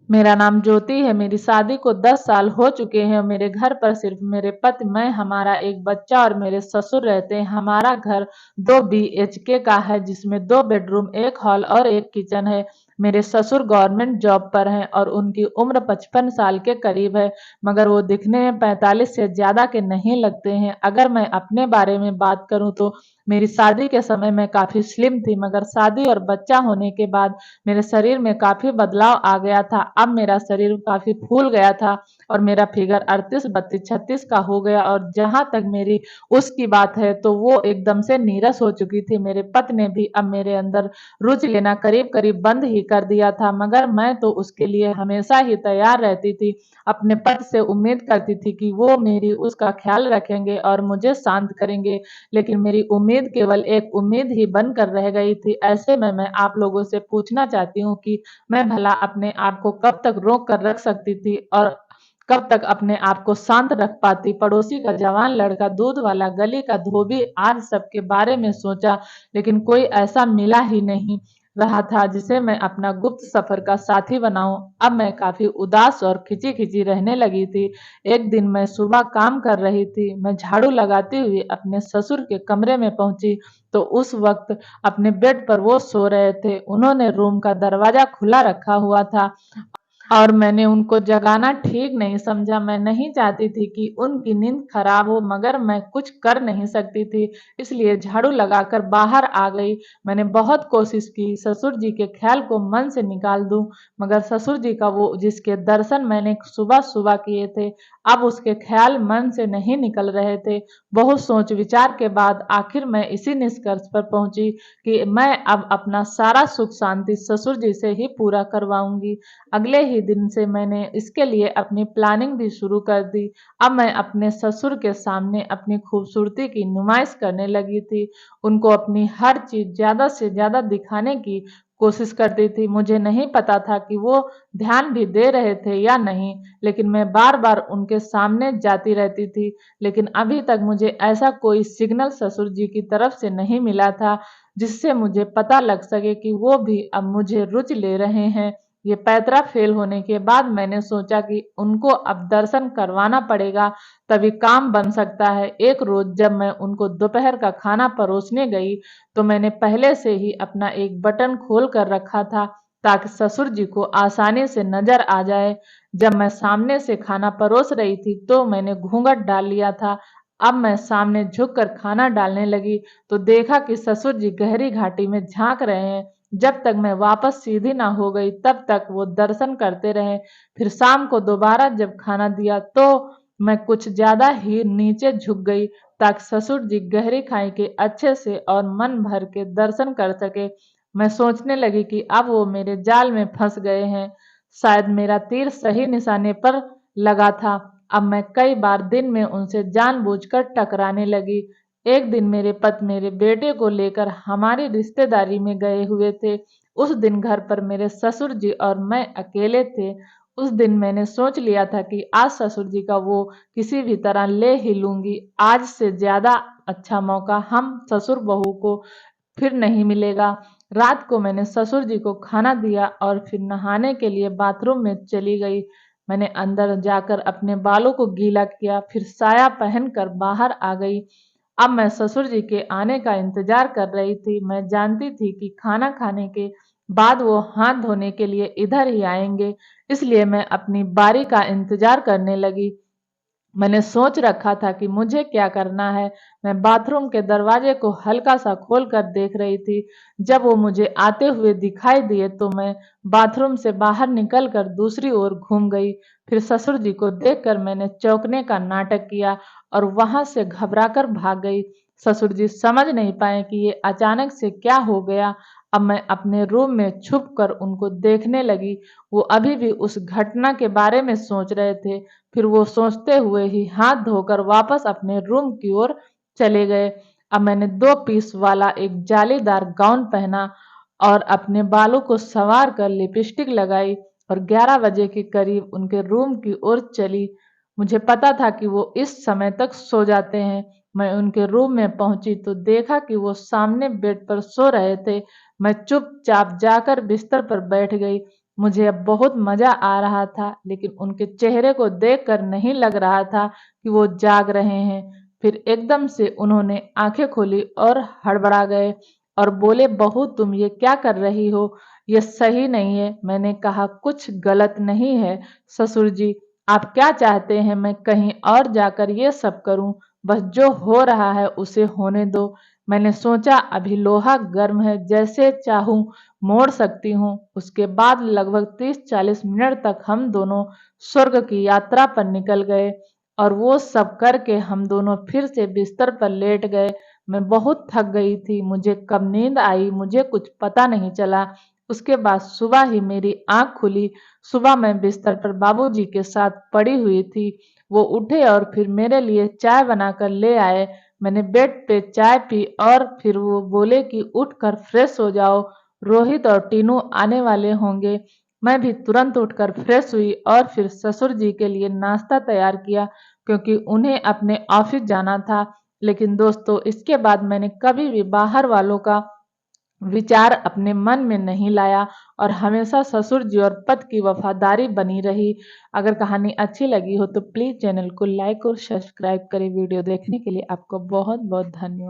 मेरा नाम ज्योति है। मेरी शादी को 10 साल हो चुके हैं। मेरे घर पर सिर्फ मेरे पति, मैं, हमारा एक बच्चा और मेरे ससुर रहते हैं। हमारा घर 2 BHK का है, जिसमें 2 बेडरूम, 1 हॉल और 1 किचन है। मेरे ससुर गवर्नमेंट जॉब पर हैं और उनकी उम्र 55 साल के करीब है, मगर वो दिखने में 45 से ज़्यादा के नहीं लगते हैं। अगर मैं अपने बारे में बात करूँ तो मेरी शादी के समय मैं काफ़ी स्लिम थी, मगर शादी और बच्चा होने के बाद मेरे शरीर में काफ़ी बदलाव आ गया था। अब मेरा शरीर काफ़ी फूल गया था और मेरा फिगर 38, 32, 36 का हो गया, और जहाँ तक मेरी उसकी बात है तो वो एकदम से नीरस हो चुकी थी। मेरे पति ने भी अब मेरे अंदर रुचि लेना करीब-करीब बंद ही कर दिया था, मगर मैं तो उसके लिए हमेशा ही तैयार रहती थी। अपने पति से उम्मीद करती थी कि वो मेरी उसका ख़्याल रखेंगे और मुझे शांत करेंगे, लेकिन मेरी उम्मीद केवल एक उम्मीद ही बनकर रह गई थी। ऐसे में मैं आप लोगों से पूछना चाहती हूँ कि मैं भला अपने आप को कब तक रोक कर रख सकती थी और कब तक अपने आप को शांत रख पाती। पड़ोसी का जवान लड़का, दूध वाला, गली का धोबी, आज सबके बारे में सोचा, लेकिन कोई ऐसा मिला ही नहीं रहा था जिसे मैं अपना गुप्त सफर का साथी बनाऊं। अब मैं काफी उदास और खिंची-खिंची रहने लगी थी। एक दिन मैं सुबह काम कर रही थी। मैं झाड़ू लगाती हुई अपने ससुर के कमरे में पहुंची तो उस वक्त अपने बेड पर वो सो रहे थे। उन्होंने रूम का दरवाजा खुला रखा हुआ था और मैंने उनको जगाना ठीक नहीं समझा। मैं नहीं चाहती थी कि उनकी नींद खराब हो, मगर मैं कुछ कर नहीं सकती थी, इसलिए झाड़ू लगाकर बाहर आ गई। मैंने बहुत कोशिश की ससुर जी के ख्याल को मन से निकाल दूं, मगर ससुर जी का वो जिसके दर्शन मैंने सुबह-सुबह किए थे, अब उसके ख्याल मन से नहीं निकल रहे थे। बहुत सोच विचार के बाद आखिर मैं इसी निष्कर्ष पर पहुंची कि मैं अब अपना सारा सुख शांति ससुर जी से ही पूरा करवाऊंगी। अगले ही दिन से मैंने इसके लिए अपनी प्लानिंग भी शुरू कर दी। अब मैं अपने ससुर के सामने अपनी खूबसूरती की नुमाइश करने लगी थी। उनको अपनी हर चीज़ ज़्यादा से ज़्यादा दिखाने की कोशिश करती थी। मुझे नहीं पता था कि वो ध्यान भी दे रहे थे या नहीं, लेकिन मैं बार-बार उनके सामने जाती रहती थी। लेकिन अभी तक मुझे ऐसा कोई सिग्नल ससुर जी की तरफ से नहीं मिला था, जिससे मुझे पता लग सके कि वो भी अब मुझे रुचि ले रहे हैं। ये पैतरा फेल होने के बाद मैंने सोचा कि उनको अब दर्शन करवाना पड़ेगा, तभी काम बन सकता है। एक रोज जब मैं उनको दोपहर का खाना परोसने गई तो मैंने पहले से ही अपना एक बटन खोल कर रखा था ताकि ससुर जी को आसानी से नजर आ जाए। जब मैं सामने से खाना परोस रही थी तो मैंने घूंघट डाल लिया था। अब मैं सामने झुककर खाना डालने लगी तो देखा कि ससुर जी गहरी घाटी में झांक रहे हैं। जब तक मैं वापस सीधी ना हो गई तब तक वो दर्शन करते रहे। फिर शाम को दोबारा जब खाना दिया तो मैं कुछ ज्यादा ही नीचे झुक गई ताकि ससुर जी गहरी खाई के अच्छे से और मन भर के दर्शन कर सके। मैं सोचने लगी कि अब वो मेरे जाल में फंस गए हैं। शायद मेरा तीर सही निशाने पर लगा था। अब मैं कई बार दिन में उनसे जानबूझकर टकराने लगी। एक दिन मेरे पति मेरे बेटे को लेकर हमारी रिश्तेदारी में गए हुए थे। उस दिन घर पर मेरे ससुर जी और मैं अकेले थे। उस दिन मैंने सोच लिया था कि आज ससुर जी का वो किसी भी तरह ले ही लूंगी। आज से ज्यादा अच्छा मौका हम ससुर बहू को फिर नहीं मिलेगा। रात को मैंने ससुर जी को खाना दिया और फिर नहाने के लिए बाथरूम में चली गई। मैंने अंदर जाकर अपने बालों को गीला किया, फिर साया पहनकर बाहर आ गई। अब मैं ससुर जी के आने का इंतजार कर रही थी। मैं जानती थी कि खाना खाने के बाद वो हाथ धोने के लिए इधर ही आएंगे, इसलिए मैं अपनी बारी का इंतजार करने लगी। मैंने सोच रखा था कि मुझे क्या करना है। मैं बाथरूम के दरवाजे को हल्का सा खोल कर देख रही थी। जब वो मुझे आते हुए दिखाई दिए तो मैं बाथरूम से बाहर निकल कर दूसरी ओर घूम गई। फिर ससुर जी को देखकर मैंने चौंकने का नाटक किया और वहां से घबराकर भाग गई। ससुर जी समझ नहीं पाए कि ये अचानक से क्या हो गया। अब मैं अपने रूम में छुप कर उनको देखने लगी। वो अभी भी उस घटना के बारे में सोच रहे थे। फिर वो सोचते हुए ही हाथ धोकर वापस अपने रूम की ओर चले गए। अब मैंने 2 पीस वाला एक जालीदार गाउन पहना और अपने बालों को संवार कर लिपस्टिक लगाई और 11 बजे के करीब उनके रूम की ओर चली। मुझे पता था कि वो इस समय तक सो जाते हैं। मैं उनके रूम में पहुंची तो देखा कि वो सामने बेड पर सो रहे थे। मैं चुपचाप जाकर बिस्तर पर बैठ गई। मुझे अब बहुत मजा आ रहा था, लेकिन उनके चेहरे को देखकर नहीं लग रहा था कि वो जाग रहे हैं। फिर एकदम से उन्होंने आंखें खोली और हड़बड़ा गए और बोले, बहू तुम ये क्या कर रही हो? ये सही नहीं है। मैंने कहा, कुछ गलत नहीं है ससुर जी, आप क्या चाहते हैं मैं कहीं और जाकर ये सब करूं? बस जो हो रहा है उसे होने दो। मैंने सोचा अभी लोहा गर्म है, जैसे चाहूं मोड़ सकती हूँ। उसके बाद लगभग 30-40 मिनट तक हम दोनों स्वर्ग की यात्रा पर निकल गए और वो सब करके हम दोनों फिर से बिस्तर पर लेट गए। मैं बहुत थक गई थी, मुझे कब नींद आई मुझे कुछ पता नहीं चला। उसके बाद सुबह ही मेरी आंख खुली। सुबह मैं बिस्तर पर बाबूजी के साथ पड़ी हुई थी। वो उठे और फिर मेरे लिए चाय बनाकर ले आए। मैंने बेड पे चाय पी और फिर वो बोले कि उठकर फ्रेश हो जाओ, रोहित और टीनू आने वाले होंगे। मैं भी तुरंत उठकर फ्रेश हुई और फिर ससुर जी के लिए नाश्ता तैयार किया, क्योंकि उन्हें अपने ऑफिस जाना था। लेकिन दोस्तों, इसके बाद मैंने कभी भी बाहर वालों का विचार अपने मन में नहीं लाया और हमेशा ससुर जी और पति की वफादारी बनी रही। अगर कहानी अच्छी लगी हो तो प्लीज चैनल को लाइक और सब्सक्राइब करें। वीडियो देखने के लिए आपको बहुत बहुत धन्यवाद।